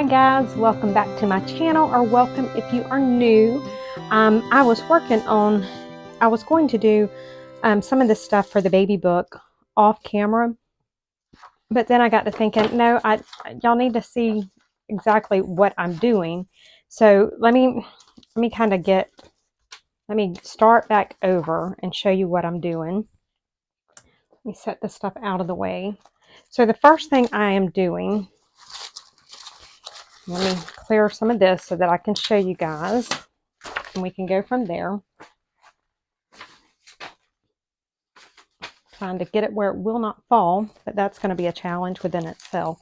Hi guys, welcome back to my channel, or welcome if you are new. I was going to do some of this stuff for the baby book off camera, but then I got to thinking, no, y'all need to see exactly what I'm doing. So let me start back over and show you what I'm doing. Let me set this stuff out of the way. So the first thing I am doing, let me clear some of this so that I can show you guys, and we can go from there. Trying to get it where it will not fall, but that's going to be a challenge within itself.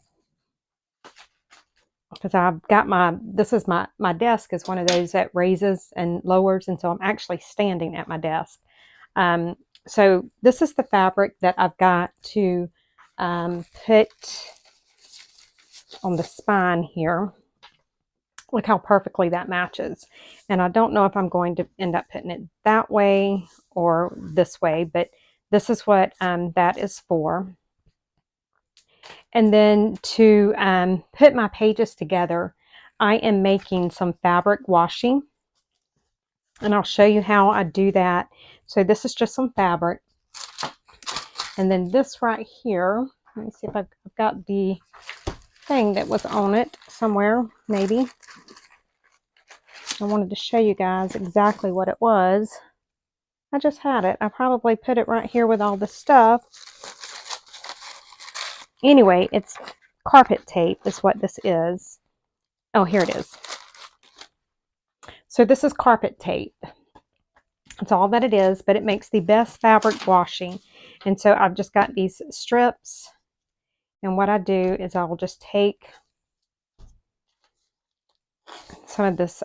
Because I've got my desk is one of those that raises and lowers, and so I'm actually standing at my desk. So this is the fabric that I've got to put on the spine here. Look how perfectly that matches. And I don't know if I'm going to end up putting it that way or this way, but this is what that is for. And then to put my pages together, I am making some fabric washi. And I'll show you how I do that. So this is just some fabric. And then this right here, let me see if I've got the thing that was on it somewhere, maybe. I wanted to show you guys exactly what it was. I just had it. I probably put it right here with all the stuff. Anyway, it's carpet tape is what this is. Oh, here it is. So this is carpet tape. That's all that it is, but it makes the best fabric washi. And so I've just got these strips. And what I do is I will just take some of this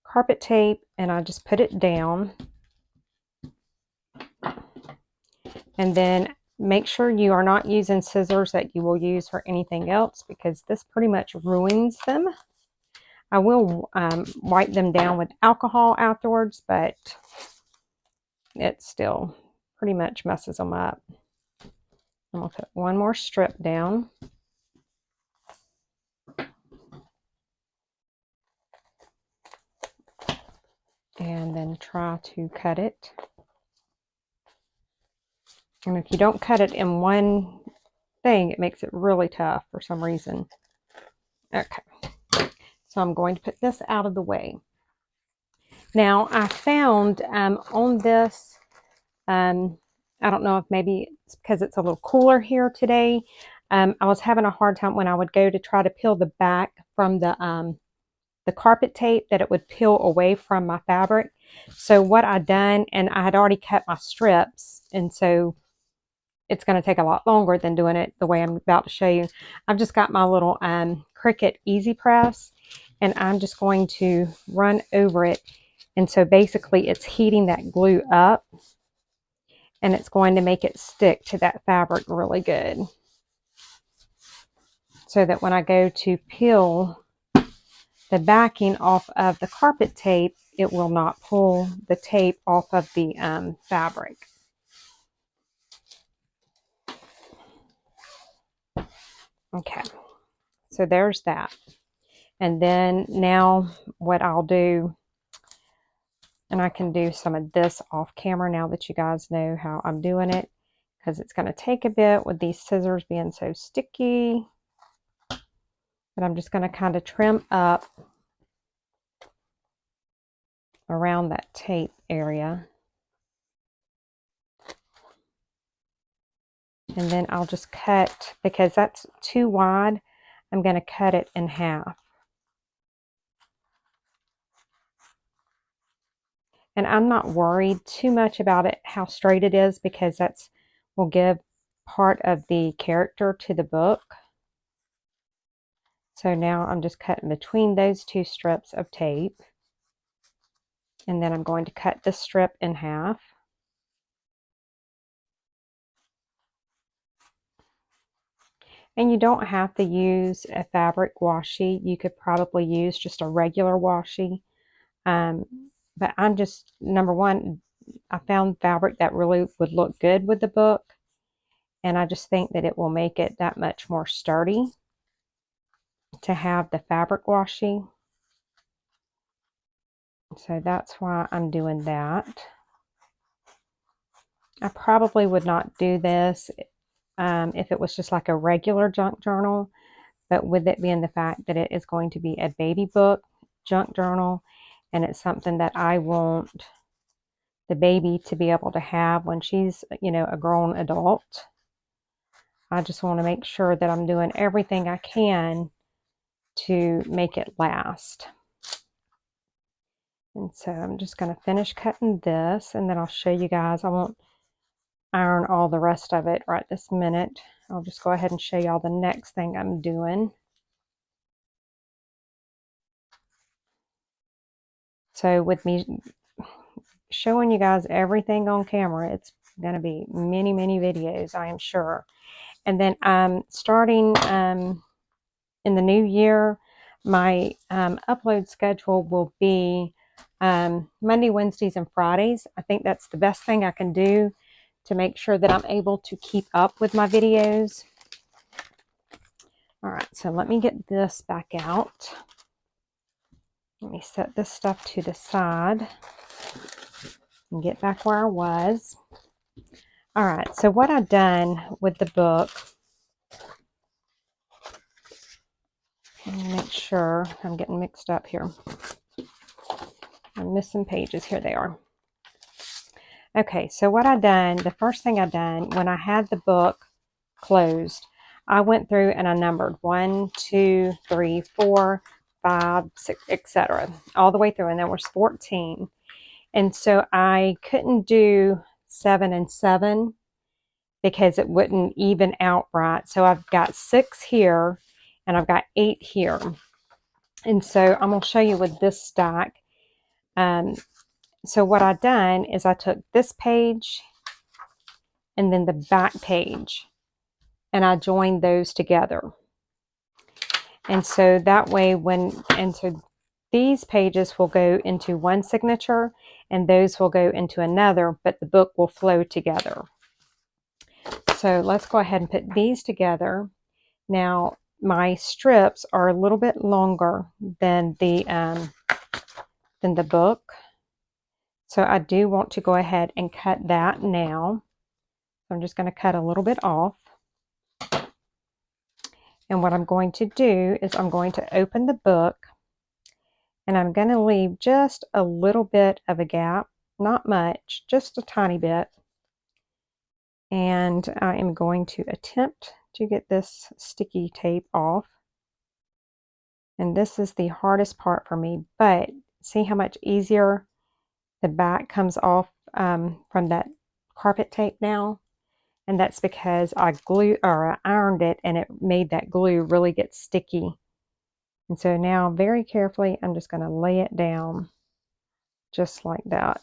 carpet tape and I just put it down. And then make sure you are not using scissors that you will use for anything else, because this pretty much ruins them. I will wipe them down with alcohol afterwards, but it still pretty much messes them up. I'm going to put one more strip down. And then try to cut it. And if you don't cut it in one thing, it makes it really tough for some reason. Okay. So I'm going to put this out of the way. Now, I found on this, I don't know if maybe it's because it's a little cooler here today. I was having a hard time when I would go to try to peel the back from the carpet tape, that it would peel away from my fabric. So what I done, and I had already cut my strips, and so it's going to take a lot longer than doing it the way I'm about to show you. I've just got my little Cricut Easy Press, and I'm just going to run over it. And so basically it's heating that glue up, and it's going to make it stick to that fabric really good, so that when I go to peel the backing off of the carpet tape, it will not pull the tape off of the fabric. Okay, so there's that. And then now what I'll do, and I can do some of this off camera now that you guys know how I'm doing it, because it's going to take a bit with these scissors being so sticky. But I'm just going to kind of trim up around that tape area. And then I'll just cut, because that's too wide, I'm going to cut it in half. And I'm not worried too much about it, how straight it is, because that's will give part of the character to the book. So now I'm just cutting between those two strips of tape. And then I'm going to cut this strip in half. And you don't have to use a fabric washi. You could probably use just a regular washi. But I'm just, number one, I found fabric that really would look good with the book. And I just think that it will make it that much more sturdy. to have the fabric washi. So that's why I'm doing that. I probably would not do this if it was just like a regular junk journal, but with it being the fact that it is going to be a baby book junk journal, and it's something that I want the baby to be able to have when she's, you know, a grown adult. I just want to make sure that I'm doing everything I can to make it last. And so I'm just going to finish cutting this, and then I'll show you guys. I won't iron all the rest of it right this minute. I'll just go ahead and show y'all the next thing I'm doing. So with me showing you guys everything on camera, it's going to be many, many videos, I am sure. And then starting in the new year, my upload schedule will be Monday, Wednesdays, and Fridays. I think that's the best thing I can do to make sure that I'm able to keep up with my videos. All right, so let me get this back out. Let me set this stuff to the side and get back where I was. All right, so what I've done with the book, let me make sure I'm getting mixed up here. I'm missing pages. Here they are. Okay, so what I done, the first thing I done when I had the book closed, I went through and I numbered 1, 2, 3, 4, 5, 6, etc. all the way through, and there was 14. And so I couldn't do 7 and 7 because it wouldn't even out right. So I've got 6 here and I've got 8 here. And so I'm going to show you with this stack. So what I done is I took this page and then the back page, and I joined those together. And so that way so these pages will go into one signature and those will go into another, but the book will flow together. So let's go ahead and put these together. Now my strips are a little bit longer than the book. So I do want to go ahead and cut that now. So I'm just going to cut a little bit off. And what I'm going to do is I'm going to open the book, and I'm going to leave just a little bit of a gap, not much, just a tiny bit. And I am going to attempt to get this sticky tape off. And this is the hardest part for me, but see how much easier the back comes off from that carpet tape now? And that's because I ironed it and it made that glue really get sticky. And so now very carefully, I'm just going to lay it down just like that.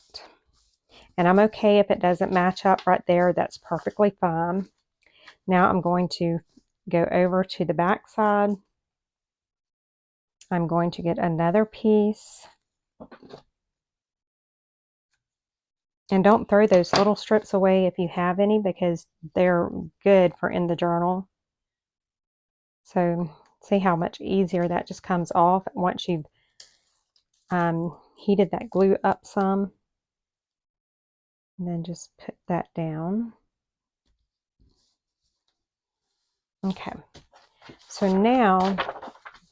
And I'm okay if it doesn't match up right there. That's perfectly fine. Now I'm going to go over to the back side. I'm going to get another piece. And don't throw those little strips away if you have any, because they're good for in the journal. So see how much easier that just comes off once you've heated that glue up some. And then just put that down. Okay, so now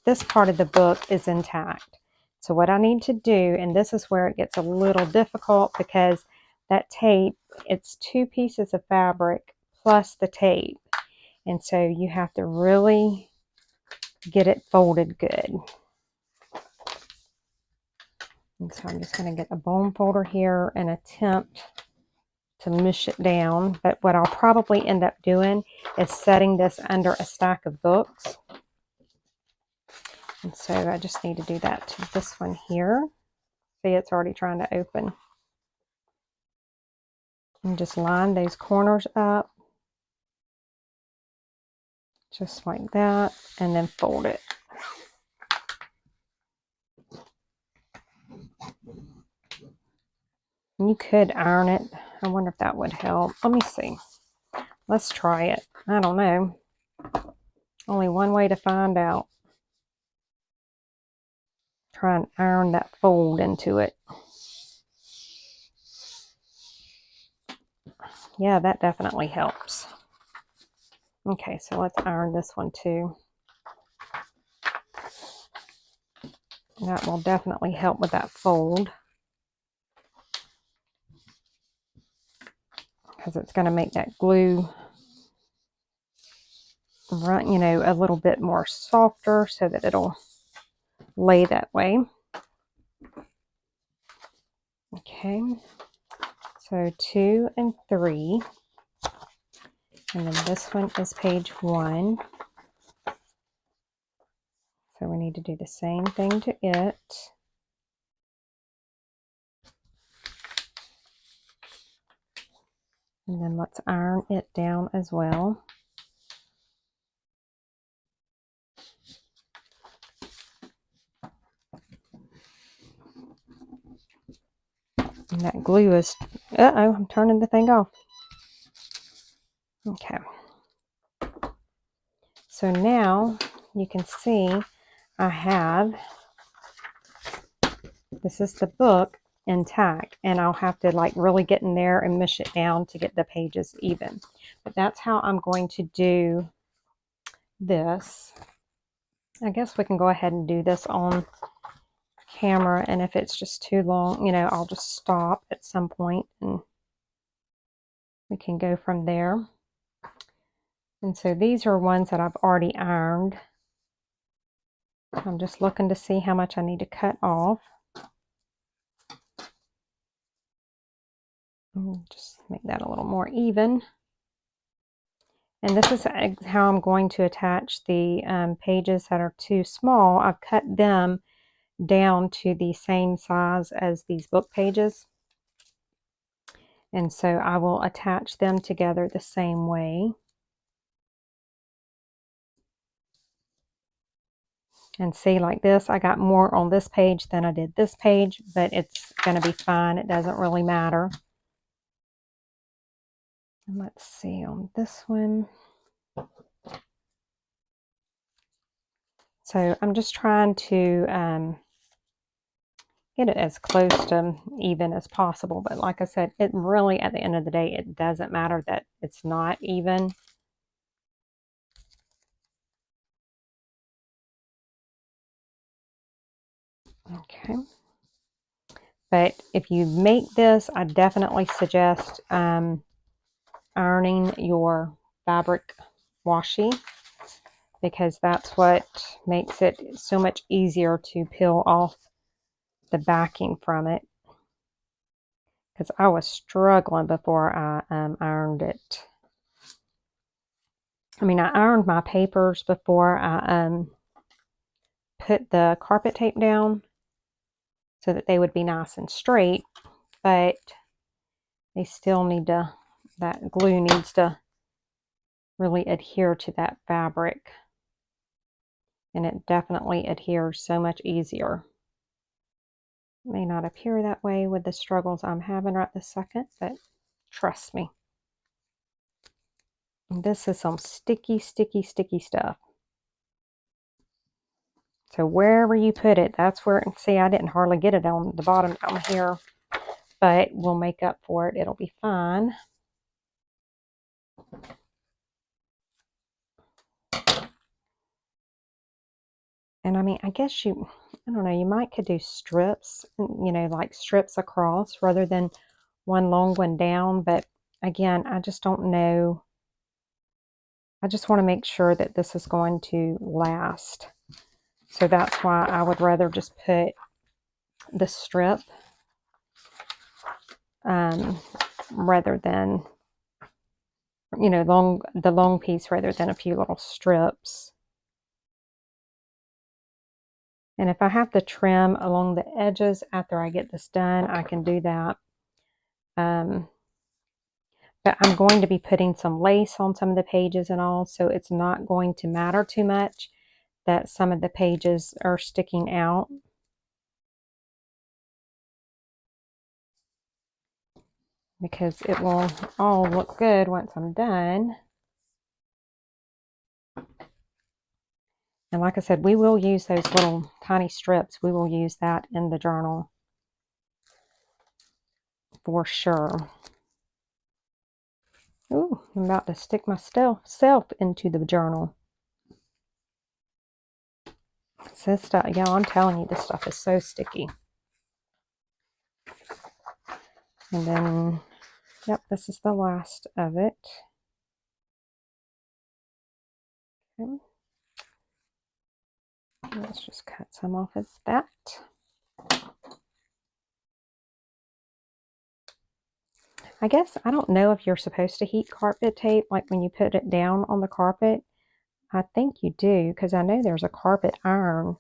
this part of the book is intact. So what I need to do, and this is where it gets a little difficult because that tape, it's 2 pieces of fabric plus the tape. And so you have to really get it folded good. And so I'm just going to get a bone folder here and attempt to mush it down. But what I'll probably end up doing is setting this under a stack of books. And so I just need to do that to this one here. See, it's already trying to open. And just line those corners up. Just like that. And then fold it. You could iron it. I wonder if that would help. Let me see. Let's try it. I don't know. Only one way to find out. try and iron that fold into it. Yeah, that definitely helps. Okay, so let's iron this one too. That will definitely help with that fold, because it's going to make that glue run, you know, a little bit more softer so that it'll lay that way. Okay, so 2 and 3, and then this one is page 1. So we need to do the same thing to it. And then let's iron it down as well. And that glue is, uh-oh, I'm turning the thing off. Okay. So now you can see I have, this is the book intact, and I'll have to like really get in there and mush it down to get the pages even. But that's how I'm going to do this. I guess we can go ahead and do this on camera, and if it's just too long, you know, I'll just stop at some point and we can go from there. And so these are ones that I've already ironed. I'm just looking to see how much I need to cut off. Just make that a little more even. And this is how I'm going to attach the pages that are too small. I've cut them down to the same size as these book pages. And so I will attach them together the same way. And see, like this, I got more on this page than I did this page, but it's going to be fine. It doesn't really matter. And let's see on this one. So I'm just trying to get it as close to even as possible. But like I said, it really, at the end of the day, it doesn't matter that it's not even. Okay. But if you make this, I definitely suggest ironing your fabric washi, because that's what makes it so much easier to peel off the backing from it. Because I was struggling before I ironed it. I mean, I ironed my papers before I put the carpet tape down so that they would be nice and straight, but they still need to, that glue needs to really adhere to that fabric. And it definitely adheres so much easier. It may not appear that way with the struggles I'm having right this second, but trust me. This is some sticky, sticky, sticky stuff. So wherever you put it, that's where, see, I didn't hardly get it on the bottom down here, but we'll make up for it. It'll be fine. And I mean, I guess I don't know, you might could do strips, you know, like strips across rather than one long one down. But again, I just don't know. I just want to make sure that this is going to last. So that's why I would rather just put the strip rather than, you know, the long piece rather than a few little strips. And if I have to trim along the edges after I get this done, I can do that. But I'm going to be putting some lace on some of the pages and all, so it's not going to matter too much that some of the pages are sticking out. Because it will all look good once I'm done. And like I said, we will use those little tiny strips. We will use that in the journal for sure. Ooh, I'm about to stick myself into the journal. So this stuff, y'all, I'm telling you, this stuff is so sticky. And then, yep, this is the last of it. Okay. Let's just cut some off of that. I guess, I don't know if you're supposed to heat carpet tape, like when you put it down on the carpet. I think you do, because I know there's a carpet iron.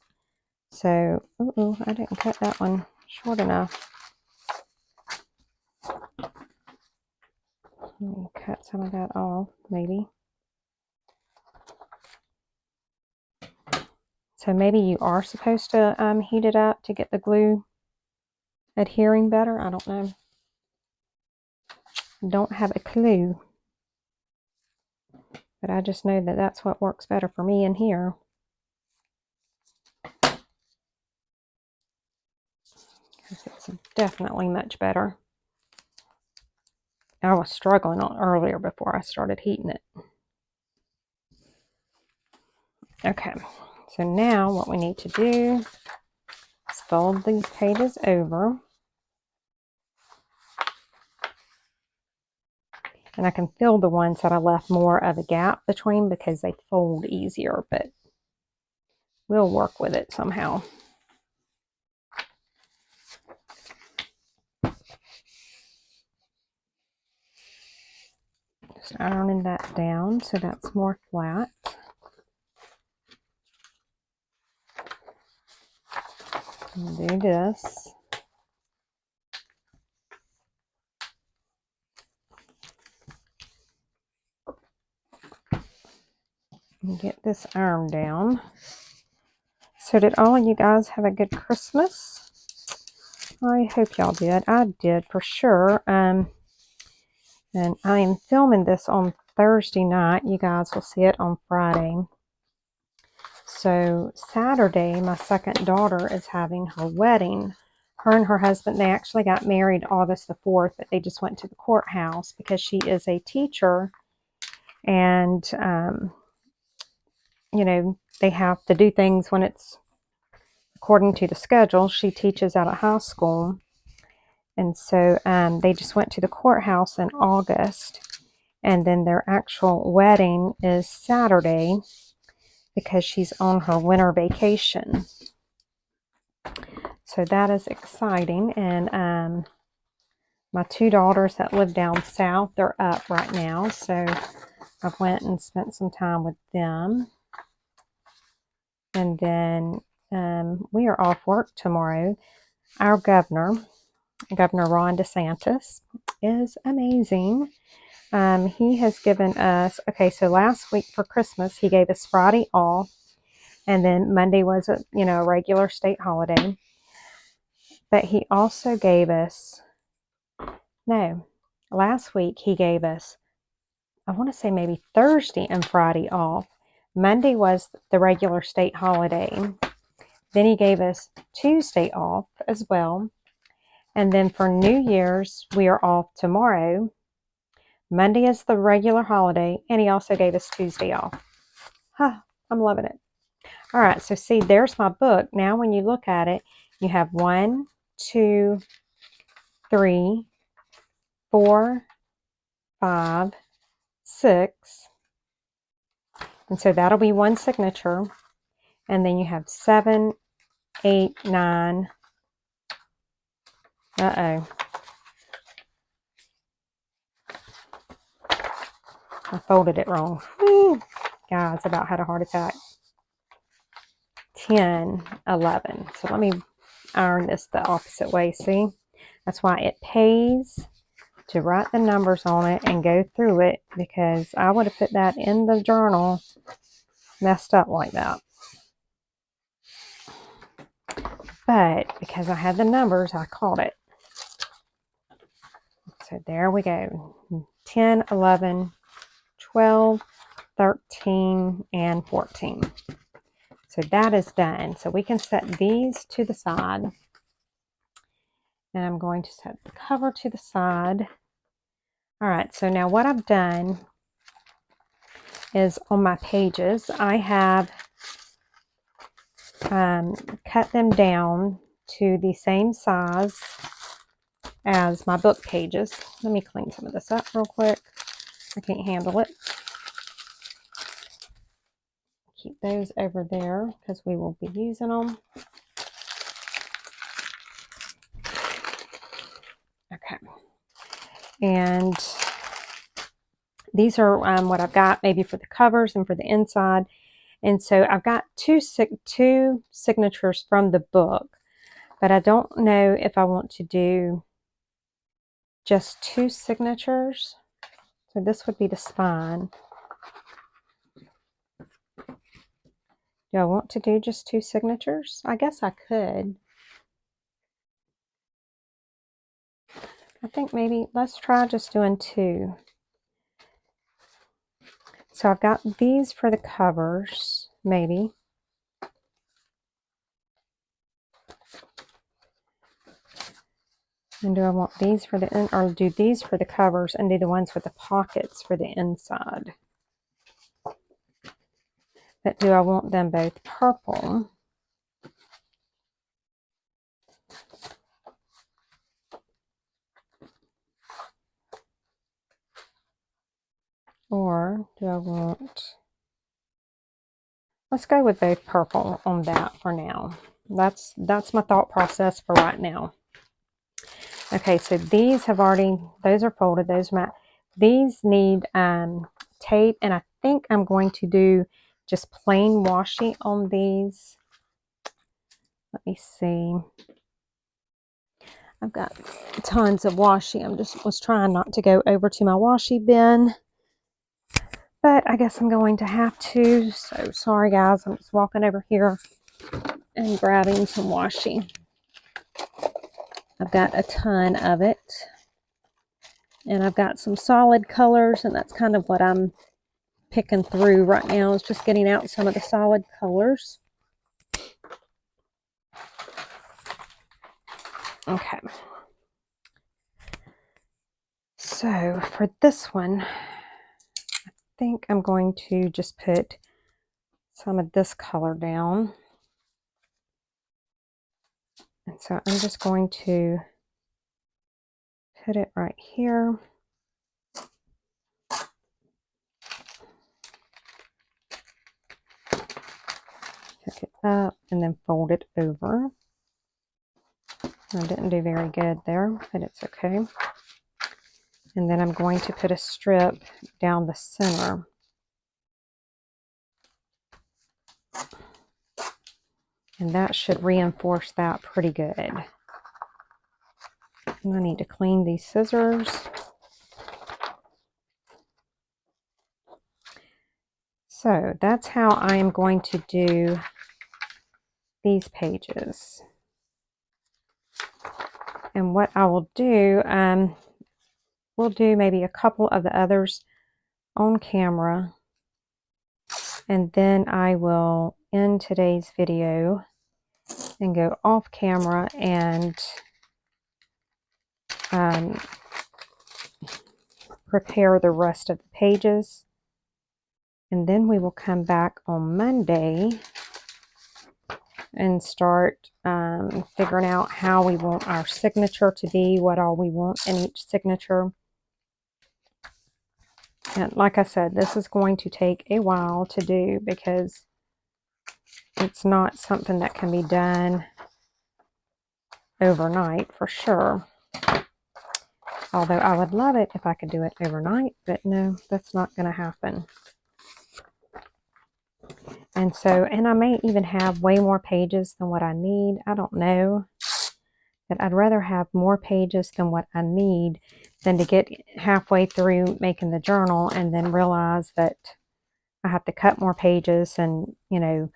So, I didn't cut that one short enough. Let me cut some of that off, maybe. So maybe you are supposed to heat it up to get the glue adhering better. I don't know. Don't have a clue. But I just know that that's what works better for me in here. It's definitely much better. I was struggling on earlier before I started heating it. Okay, so now what we need to do is fold these pages over. And I can fill the ones that I left more of a gap between because they fold easier, but we'll work with it somehow. Just ironing that down so that's more flat. And do this. And get this iron down. So did all of you guys have a good Christmas? I hope y'all did. I did for sure. And I am filming this on Thursday night. You guys will see it on Friday. So Saturday, my second daughter is having her wedding. Her and her husband, they actually got married August the 4th, but they just went to the courthouse because she is a teacher. And, you know, they have to do things when it's according to the schedule. She teaches out at high school. And so they just went to the courthouse in August. And then their actual wedding is Saturday because she's on her winter vacation. So that is exciting. And my two daughters that live down south, they're up right now. So I went and spent some time with them. And then we are off work tomorrow. Our Governor Ron DeSantis, is amazing. He has given us, okay, so last week for Christmas, he gave us Friday off. And then Monday was a regular state holiday. But he also gave us, last week he gave us, I want to say maybe Thursday and Friday off. Monday was the regular state holiday. Then he gave us Tuesday off as well. And then for New Year's, we are off tomorrow. Monday is the regular holiday, and he also gave us Tuesday off. Huh, I'm loving it. All right, so see, there's my book. Now when you look at it, you have 1, 2, 3, 4, 5, 6. And so that'll be one signature. And then you have 7, 8, 9. Uh-oh. I folded it wrong. Woo. Guys, about had a heart attack. 10, 11. So let me iron this the opposite way. See? That's why it pays to write the numbers on it and go through it, because I would have put that in the journal messed up like that. But because I had the numbers, I caught it. So there we go. 10, 11, 12, 13, and 14. so that is done. So we can set these to the side. And I'm going to set the cover to the side. All right, so now what I've done is on my pages, I have cut them down to the same size as my book pages. Let me clean some of this up real quick. I can't handle it. Keep those over there because we will be using them. Okay. And these are what I've got maybe for the covers and for the inside. And so I've got two signatures from the book, but I don't know if I want to do just 2 signatures. So this would be the spine. Do I want to do just 2 signatures? I guess I could. I think maybe let's try just doing 2. So I've got these for the covers, maybe. And do I want these for the or do these for the covers and do the ones with the pockets for the inside? But do I want them both purple? Or do I want... Let's go with both purple on that for now. That's my thought process for right now. Okay, so these have already, those are folded, those are my, these need tape, and I think I'm going to do just plain washi on these. Let me see. I've got tons of washi. Was trying not to go over to my washi bin, but I guess I'm going to have to. So sorry guys, I'm just walking over here and grabbing some washi. I've got a ton of it, and I've got some solid colors, and that's kind of what I'm picking through right now, is just getting out some of the solid colors. Okay. So for this one, I think I'm going to just put some of this color down. And so I'm just going to put it right here. Pick it up and then fold it over. I didn't do very good there, but it's okay. And then I'm going to put a strip down the center. And that should reinforce that pretty good. And I need to clean these scissors. So that's how I am going to do these pages. And what I will do, we'll do maybe a couple of the others on camera. And then I will end today's video and go off camera and prepare the rest of the pages. And then we will come back on Monday and start figuring out how we want our signature to be, what all we want in each signature. And like I said, this is going to take a while to do because it's not something that can be done overnight for sure. Although I would love it if I could do it overnight, but no, that's not going to happen. And so, and I may even have way more pages than what I need. I don't know. But I'd rather have more pages than what I need than to get halfway through making the journal and then realize that I have to cut more pages and, you know,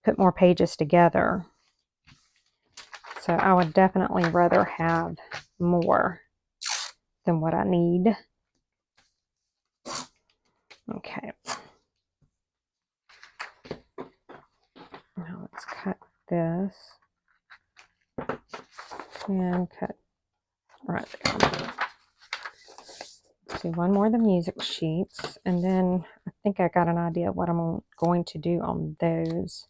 put more pages together. So I would definitely rather have more than what I need. Okay. Let's cut this and cut right there. Let's do one more of the music sheets, and then I think I got an idea of what I'm going to do on those.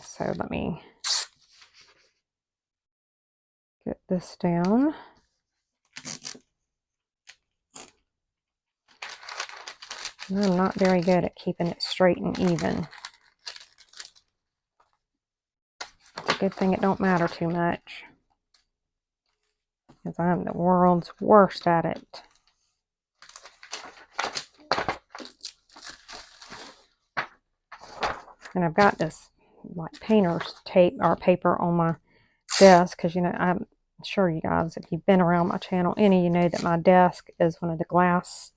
So let me get this down. I'm not very good at keeping it straight and even. It's a good thing it don't matter too much, because I'm the world's worst at it. And I've got this like painter's tape or paper on my desk, because, you know, I'm sure you guys, if you've been around my channel any, you know that my desk is one of the glass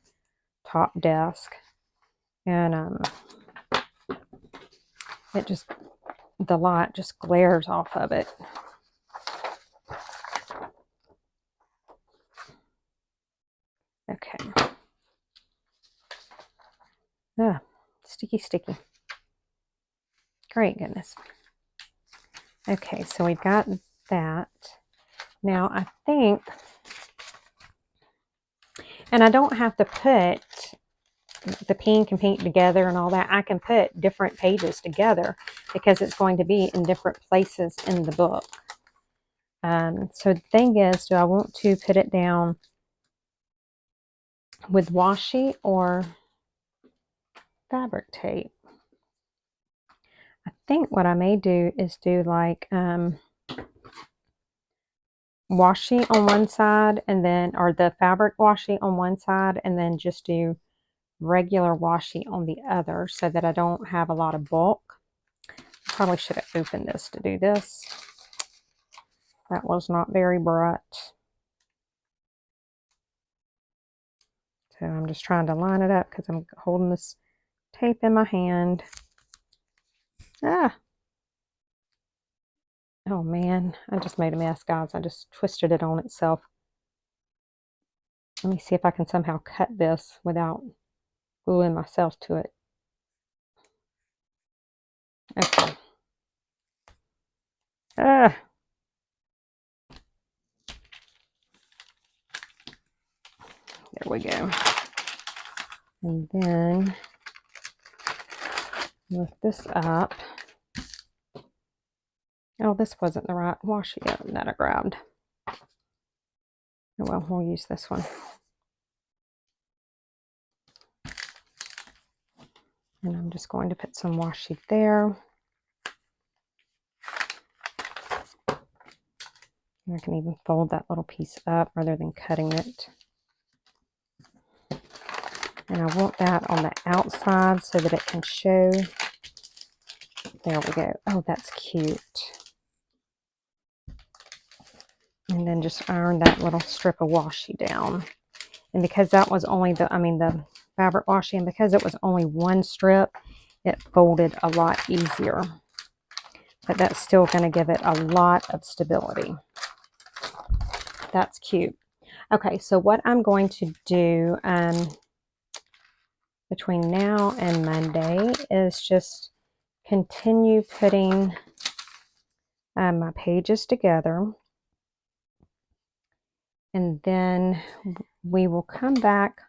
top desk, and it just, the light just glares off of it. Okay. Ah, sticky. Great goodness. Okay, so we've got that. Now I think, and I don't have to put the pink and pink together and all that. I can put different pages together because it's going to be in different places in the book. So the thing is, do I want to put it down with washi or fabric tape? I think what I may do is do like washi on one side, and then, or the fabric washi on one side, and then just do regular washi on the other, so that I don't have a lot of bulk. Probably should have opened this to do this. That was not very bright. So I'm just trying to line it up because I'm holding this tape in my hand. Ah! Oh man, I just made a mess, guys. I just twisted it on itself. Let me see if I can somehow cut this without gluing myself to it. Okay. Ah! There we go. And then lift this up. Oh, this wasn't the right washi that I grabbed. Oh well, we'll use this one. And I'm just going to put some washi there. And I can even fold that little piece up rather than cutting it. And I want that on the outside so that it can show. There we go. Oh, that's cute. And then just iron that little strip of washi down. And because that was only the, the fabric washi, and because it was only one strip, it folded a lot easier. But that's still going to give it a lot of stability. That's cute. Okay, so what I'm going to do between now and Monday is just continue putting my pages together, and then we will come back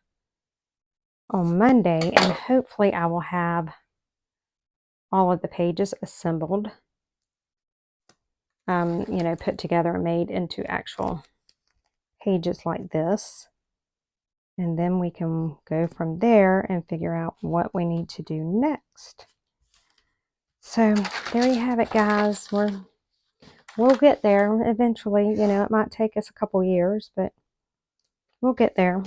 on Monday, and hopefully I will have all of the pages assembled, you know, put together and made into actual pages like this. And then we can go from there and figure out what we need to do next. So there you have it, guys. We'll get there eventually. You know, it might take us a couple years, but we'll get there.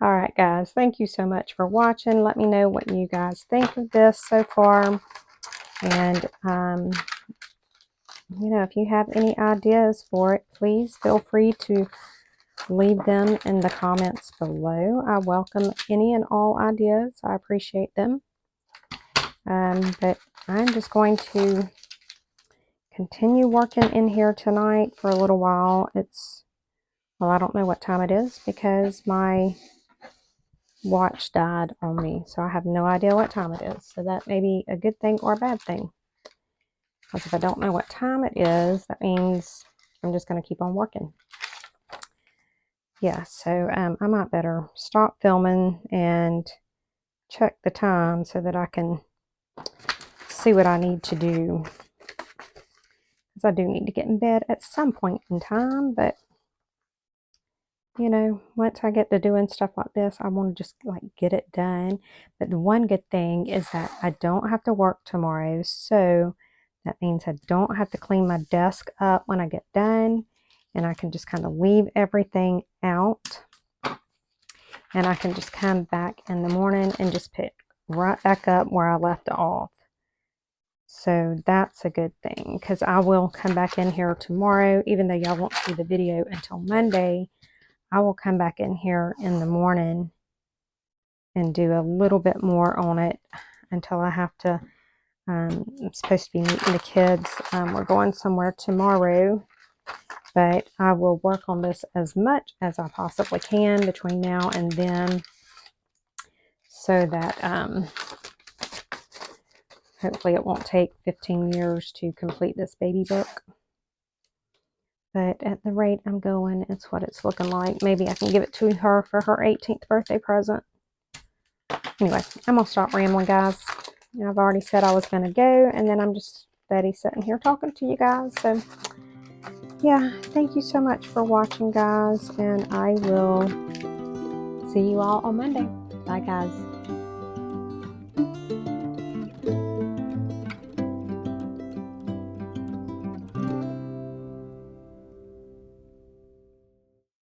All right, guys. Thank you so much for watching. Let me know what you guys think of this so far. And, you know, if you have any ideas for it, please feel free to leave them in the comments below. I welcome any and all ideas. I appreciate them. But I'm just going to continue working in here tonight for a little while. Well, I don't know what time it is because my watch died on me, so I have no idea what time it is. So that may be a good thing or a bad thing. Because if I don't know what time it is, that means I'm just going to keep on working. Yeah, so I might better stop filming and check the time so that I can see what I need to do. Because I do need to get in bed at some point in time, but you know, once I get to doing stuff like this, I want to just like get it done. But the one good thing is that I don't have to work tomorrow, so that means I don't have to clean my desk up when I get done, and I can just kind of leave everything out, and I can just come back in the morning and just pick right back up where I left off. So that's a good thing, because I will come back in here tomorrow, even though y'all won't see the video until Monday. I will come back in here in the morning and do a little bit more on it until I have to, I'm supposed to be meeting the kids. We're going somewhere tomorrow, but I will work on this as much as I possibly can between now and then, so that hopefully it won't take 15 years to complete this baby book. But at the rate I'm going, it's what it's looking like. Maybe I can give it to her for her 18th birthday present. Anyway, I'm going to stop rambling, guys. I've already said I was going to go, and then I'm just steady sitting here talking to you guys. So, yeah, thank you so much for watching, guys, and I will see you all on Monday. Bye, guys.